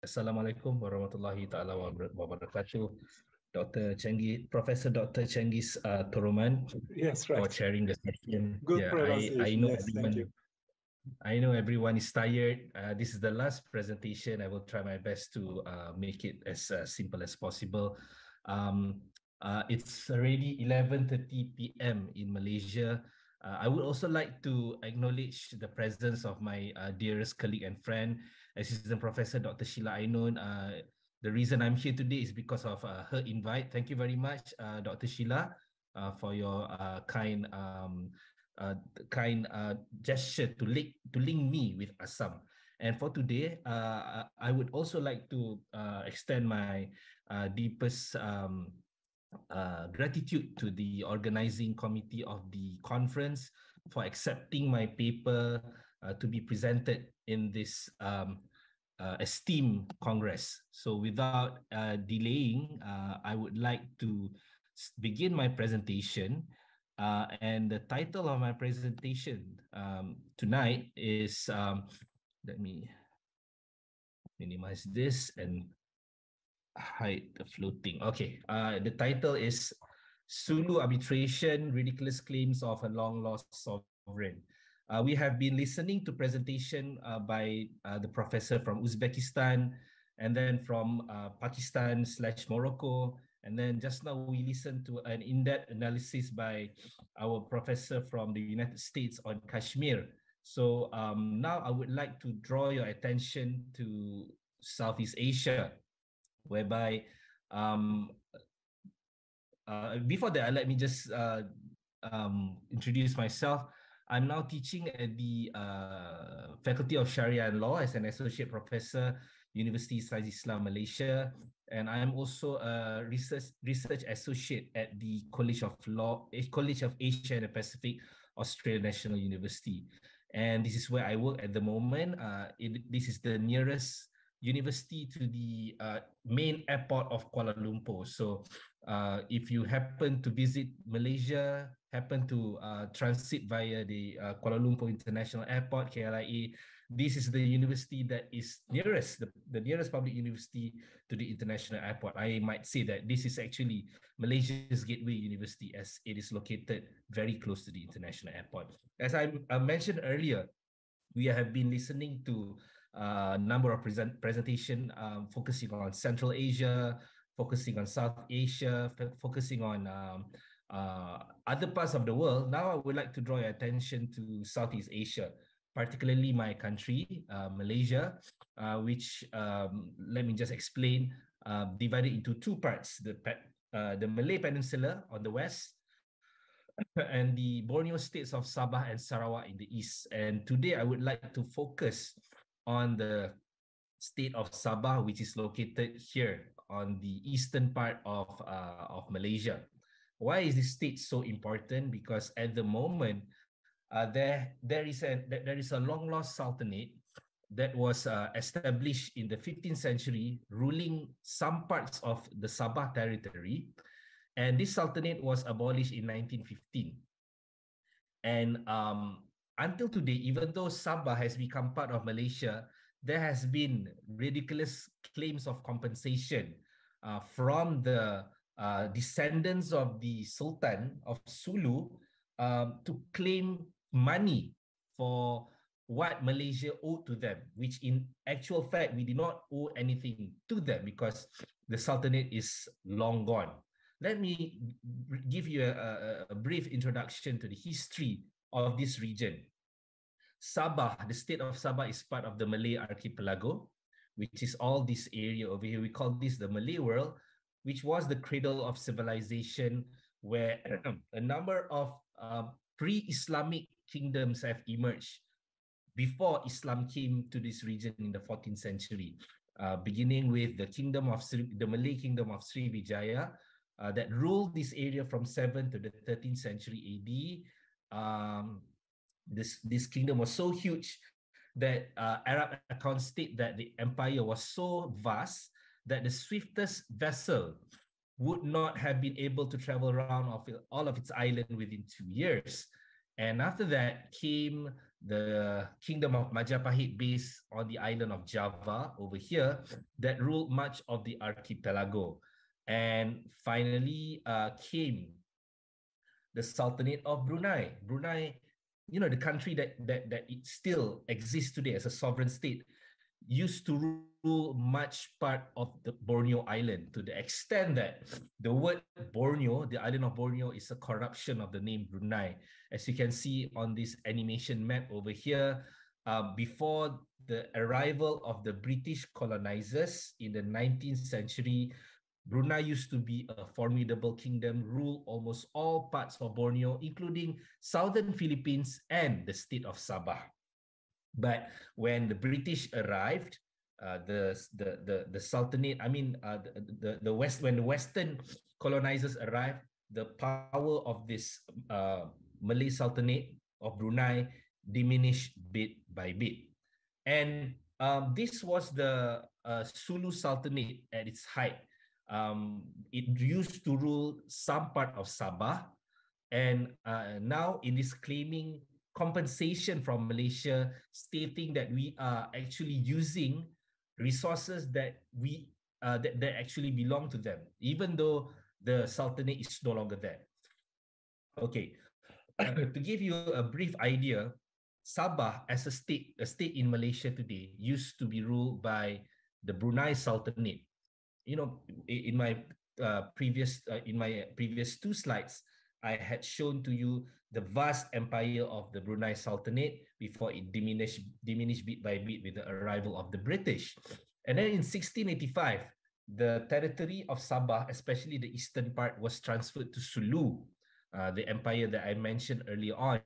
Assalamualaikum warahmatullahi taala wabarakatuh. Dr. CENGİZ, Professor Dr. CENGİZ TORAMAN, yes, right, for chairing the session. Good pronunciation. Yes, thank you. I know everyone is tired. This is the last presentation. I will try my best to make it as simple as possible. It's already 11:30 p.m. in Malaysia. I would also like to acknowledge the presence of my dearest colleague and friend, Assistant Professor Dr. Sheila Ainun. The reason I'm here today is because of her invite. Thank you very much, Dr. Sheila, for your kind gesture to link me with ASSAM. And for today, I would also like to extend my deepest gratitude to the organizing committee of the conference for accepting my paper to be presented in this esteemed Congress. So without delaying, I would like to begin my presentation. And the title of my presentation tonight is, let me minimize this and hide the floating. Okay, the title is SULU Arbitration, Ridiculous Claims of a Long Lost Sovereign. We have been listening to presentation by the professor from Uzbekistan, and then from Pakistan/Morocco, and then just now we listened to an in-depth analysis by our professor from the United States on Kashmir. So now I would like to draw your attention to Southeast Asia, whereby before that, let me just introduce myself. I'm now teaching at the Faculty of Sharia and Law as an associate professor, University Islam Malaysia, and I am also a research associate at the College of Asia and the Pacific, Australia National University, and this is where I work at the moment. This is the nearest university to the main airport of Kuala Lumpur. So if you happen to visit Malaysia, happen to transit via the Kuala Lumpur International Airport, KLIA, this is the university that is nearest, the nearest public university to the international airport. I might say that this is actually Malaysia's gateway university, as it is located very close to the international airport. As I mentioned earlier, we have been listening to a number of presentation focusing on Central Asia, focusing on South Asia, focusing on other parts of the world. Now I would like to draw your attention to Southeast Asia, particularly my country, Malaysia, which, let me just explain, divided into two parts, the Malay Peninsula on the west, and the Borneo states of Sabah and Sarawak in the east. And today I would like to focus on the state of Sabah, which is located here on the eastern part of Malaysia. Why is this state so important? Because at the moment, there is a long lost sultanate that was established in the 15th century, ruling some parts of the Sabah territory, and this sultanate was abolished in 1915. And until today, even though Sabah has become part of Malaysia, there has been ridiculous claims of compensation from the descendants of the Sultan of Sulu to claim money for what Malaysia owed to them, which in actual fact, we did not owe anything to them because the Sultanate is long gone. Let me give you a brief introduction to the history of this region. Sabah, the state of Sabah, is part of the Malay archipelago, which is all this area over here. We call this the Malay world, which was the cradle of civilization, where a number of pre-Islamic kingdoms have emerged before Islam came to this region in the 14th century, beginning with the Malay kingdom of Sriwijaya that ruled this area from 7th to the 13th century AD. This kingdom was so huge that Arab accounts state that the empire was so vast that the swiftest vessel would not have been able to travel around all of its island within 2 years. And after that came the Kingdom of Majapahit based on the island of Java over here that ruled much of the archipelago. And finally came the Sultanate of Brunei. Brunei, you know, the country that it still exists today as a sovereign state, used to rule much part of the Borneo island, to the extent that the word Borneo, the island of Borneo, is a corruption of the name Brunei. As you can see on this animation map over here, before the arrival of the British colonizers in the 19th century, Brunei used to be a formidable kingdom, ruled almost all parts of Borneo, including southern Philippines and the state of Sabah. But when the British arrived, the Sultanate, I mean, when the Western colonizers arrived, the power of this Malay Sultanate of Brunei diminished bit by bit. And this was the Sulu Sultanate at its height. It used to rule some part of Sabah, and now it is claiming compensation from Malaysia, stating that we are actually using resources that that actually belong to them, even though the Sultanate is no longer there. Okay, to give you a brief idea, Sabah as a state in Malaysia today used to be ruled by the Brunei Sultanate. You know, in my previous two slides, I had shown to you the vast empire of the Brunei Sultanate before it diminished bit by bit with the arrival of the British. And then in 1685, the territory of Sabah, especially the eastern part, was transferred to Sulu, the empire that I mentioned earlier on.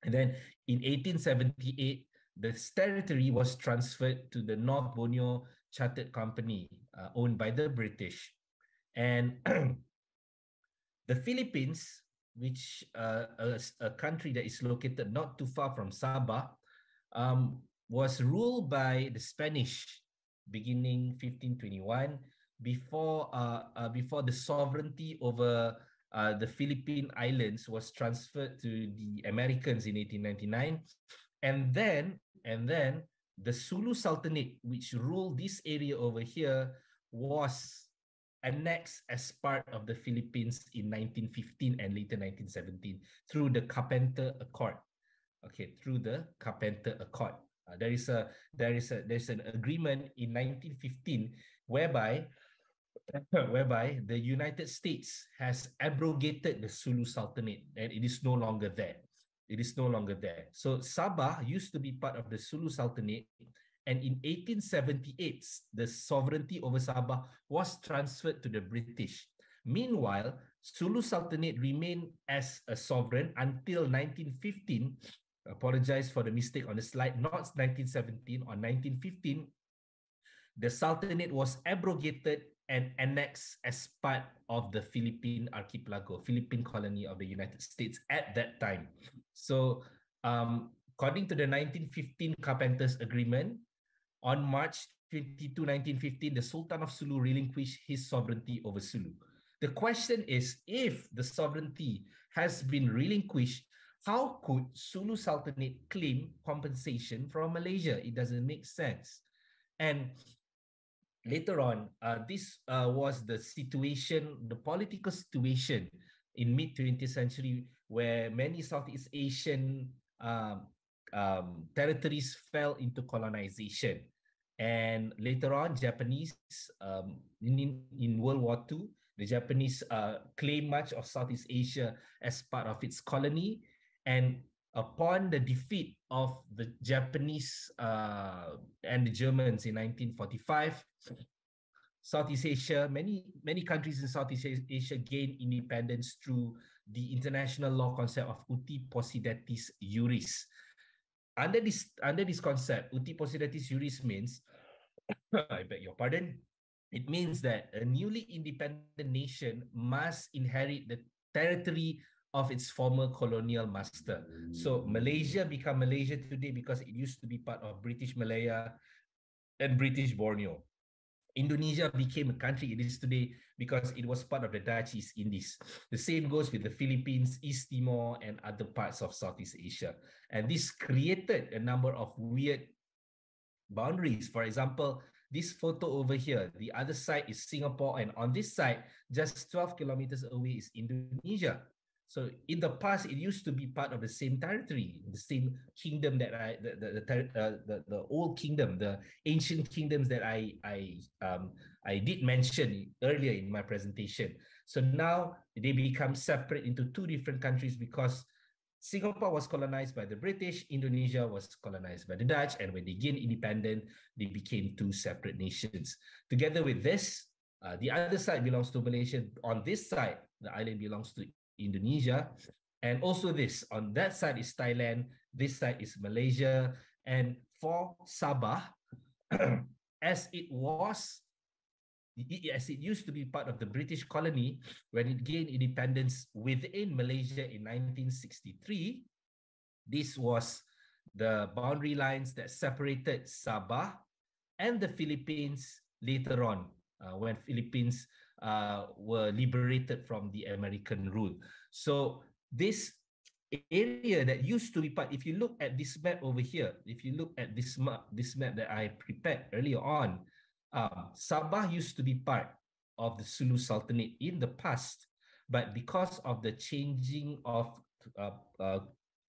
And then in 1878, the territory was transferred to the North Borneo Chartered Company, owned by the British. And the Philippines, which a country that is located not too far from Sabah, was ruled by the Spanish beginning 1521, before the sovereignty over the Philippine Islands was transferred to the Americans in 1899. And then the Sulu Sultanate, which ruled this area over here, was annexed as part of the Philippines in 1915 and later 1917 through the Carpenter Accord. Okay, through the Carpenter Accord. There's an agreement in 1915 whereby the United States has abrogated the Sulu Sultanate, and it is no longer there. It is no longer there. So Sabah used to be part of the Sulu Sultanate, and in 1878, the sovereignty over Sabah was transferred to the British. Meanwhile, Sulu Sultanate remained as a sovereign until 1915. Apologize for the mistake on the slide, not 1917, or 1915. The Sultanate was abrogated and annexed as part of the Philippine archipelago, Philippine colony of the United States at that time. So according to the 1915 Carpenters Agreement, on March 22, 1915, the Sultan of Sulu relinquished his sovereignty over Sulu. The question is, if the sovereignty has been relinquished, how could Sulu Sultanate claim compensation from Malaysia? It doesn't make sense. And later on, this was the situation, the political situation in mid-20th century, where many Southeast Asian territories fell into colonization. And later on, Japanese, in World War II, the Japanese claimed much of Southeast Asia as part of its colony. And upon the defeat of the Japanese and the Germans in 1945, Southeast Asia, many countries in Southeast Asia gained independence through the international law concept of uti possidetis juris. Under this concept, uti possidetis juris means, I beg your pardon, it means that a newly independent nation must inherit the territory of its former colonial master. So Malaysia became Malaysia today because it used to be part of British Malaya and British Borneo. Indonesia became a country it is today because it was part of the Dutch East Indies. The same goes with the Philippines, East Timor, and other parts of Southeast Asia. And this created a number of weird boundaries. For example, this photo over here, the other side is Singapore, and on this side, just 12 kilometers away is Indonesia. So in the past, it used to be part of the same territory, the same kingdom that the old kingdom, the ancient kingdoms that I did mention earlier in my presentation. So now they become separate into two different countries because Singapore was colonized by the British, Indonesia was colonized by the Dutch, and when they gained independence, they became two separate nations. Together with this, the other side belongs to Malaysia. On this side, the island belongs to Indonesia. And also this, on that side is Thailand, this side is Malaysia. And for Sabah, as it used to be part of the British colony, when it gained independence within Malaysia in 1963, this was the boundary lines that separated Sabah and the Philippines later on, when Philippines were liberated from the American rule. So this area that used to be part, if you look at this map over here, if you look at this map that I prepared earlier on, Sabah used to be part of the Sulu Sultanate in the past, but because of the changing of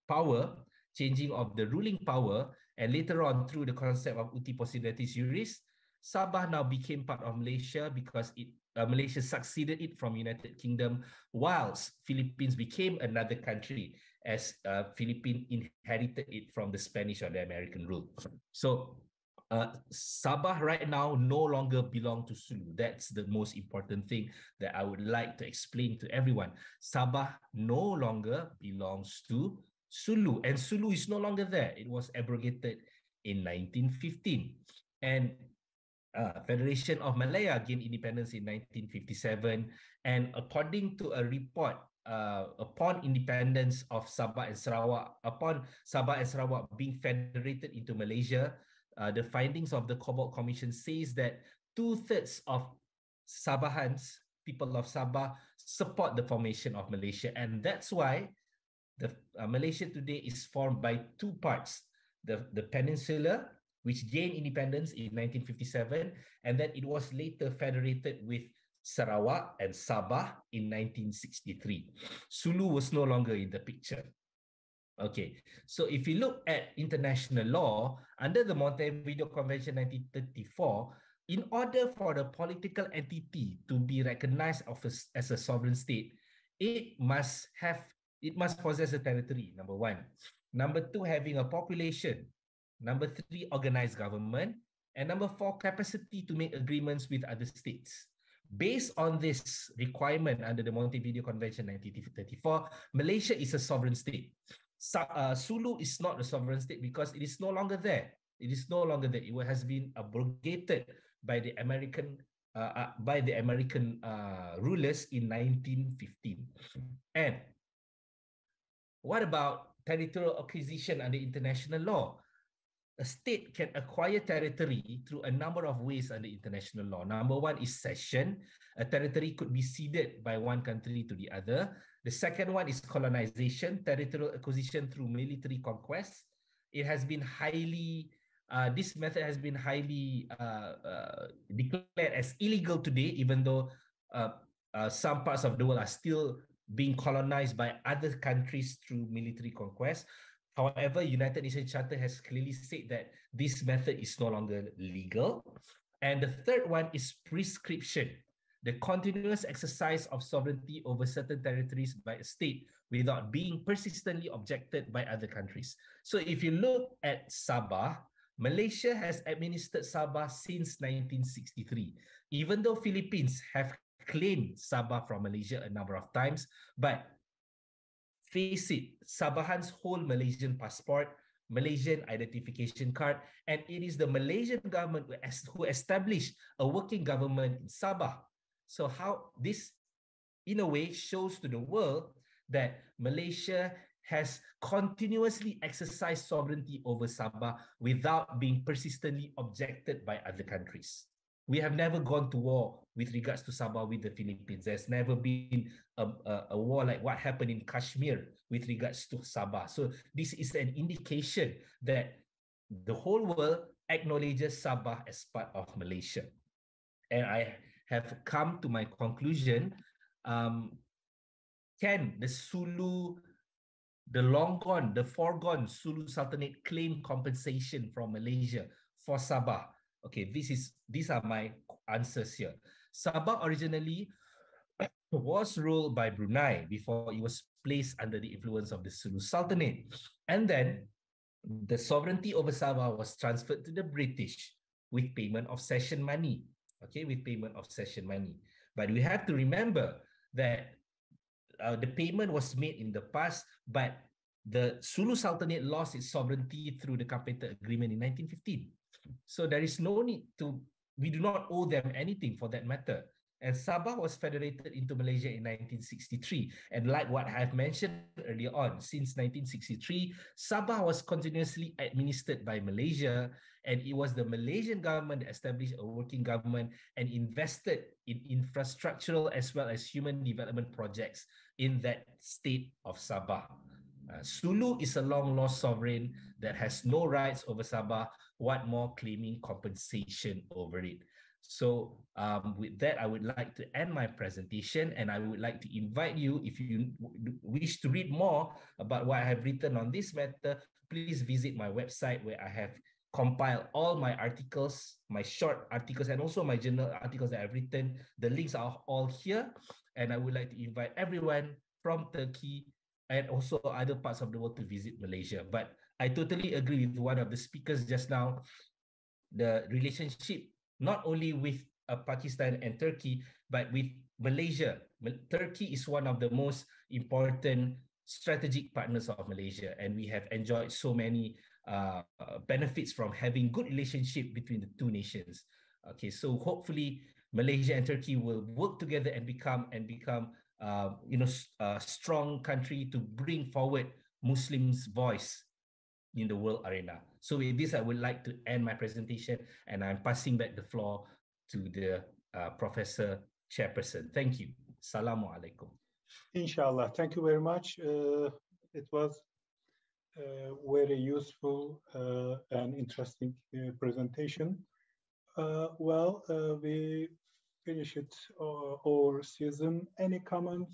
power, changing of the ruling power, and later on through the concept of uti possidetis juris, Sabah now became part of Malaysia because Malaysia succeeded it from United Kingdom, whilst Philippines became another country as Philippines inherited it from the Spanish or the American rule. So Sabah right now no longer belong to Sulu. That's the most important thing that I would like to explain to everyone. Sabah no longer belongs to Sulu, and Sulu is no longer there. It was abrogated in 1915. And Federation of Malaya gained independence in 1957, and according to a report, upon independence of Sabah and Sarawak, upon Sabah and Sarawak being federated into Malaysia, the findings of the Cobalt Commission says that 2/3 of Sabahans, people of Sabah, support the formation of Malaysia, and that's why the Malaysia today is formed by two parts: the peninsula, which gained independence in 1957, and then it was later federated with Sarawak and Sabah in 1963. Sulu was no longer in the picture. Okay, so if you look at international law, under the Montevideo Convention 1934, in order for the political entity to be recognized as a sovereign state, it must possess a territory, number one. Number two, having a population. Number three, organized government. And number four, capacity to make agreements with other states. Based on this requirement under the Montevideo Convention 1934, Malaysia is a sovereign state. Sulu is not a sovereign state because it is no longer there. It is no longer there. It has been abrogated by the American rulers in 1915. And what about territorial acquisition under international law? A state can acquire territory through a number of ways under international law. Number one is cession. A territory could be ceded by one country to the other. The second one is colonization, territorial acquisition through military conquest. It has been this method has been highly declared as illegal today, even though some parts of the world are still being colonized by other countries through military conquest. However, United Nations Charter has clearly said that this method is no longer legal. And the third one is prescription, the continuous exercise of sovereignty over certain territories by a state without being persistently objected by other countries. So if you look at Sabah, Malaysia has administered Sabah since 1963, even though Philippines have claimed Sabah from Malaysia a number of times, but face it, Sabahans hold Malaysian passport, Malaysian identification card, and it is the Malaysian government who established a working government in Sabah. So how this, in a way, shows to the world that Malaysia has continuously exercised sovereignty over Sabah without being persistently objected by other countries. We have never gone to war with regards to Sabah with the Philippines. There's never been a war like what happened in Kashmir with regards to Sabah. So this is an indication that the whole world acknowledges Sabah as part of Malaysia. And I have come to my conclusion, can the SULU, the long gone, the foregone SULU Sultanate claim compensation from Malaysia for Sabah? Okay, these are my answers here. Sabah originally was ruled by Brunei before it was placed under the influence of the SULU Sultanate. And then the sovereignty over Sabah was transferred to the British with payment of cession money. Okay, with payment of cession money. But we have to remember that the payment was made in the past, but the Sulu Sultanate lost its sovereignty through the Capital Agreement in 1915. So there is no need to, we do not owe them anything for that matter. And Sabah was federated into Malaysia in 1963. And like what I've mentioned earlier on, since 1963, Sabah was continuously administered by Malaysia, and it was the Malaysian government that established a working government and invested in infrastructural as well as human development projects in that state of Sabah. Sulu is a long-lost sovereign that has no rights over Sabah, what more claiming compensation over it. So with that, I would like to end my presentation, and I would like to invite you, if you wish to read more about what I have written on this matter, please visit my website where I have compiled all my articles, my short articles, and also my journal articles that I've written. The links are all here, and I would like to invite everyone from Turkey and also other parts of the world to visit Malaysia. But I totally agree with one of the speakers just now. The relationship not only with Pakistan and Turkey, but with Malaysia. Turkey is one of the most important strategic partners of Malaysia, and we have enjoyed so many benefits from having good relationship between the two nations. Okay, so hopefully Malaysia and Turkey will work together and become a strong country to bring forward Muslims' voice in the world arena. So with this, I would like to end my presentation, and I'm passing back the floor to the Professor Chairperson. Thank you. Assalamu alaikum. Inshallah. Thank you very much. It was a very useful and interesting presentation. We finished our season. Any comments?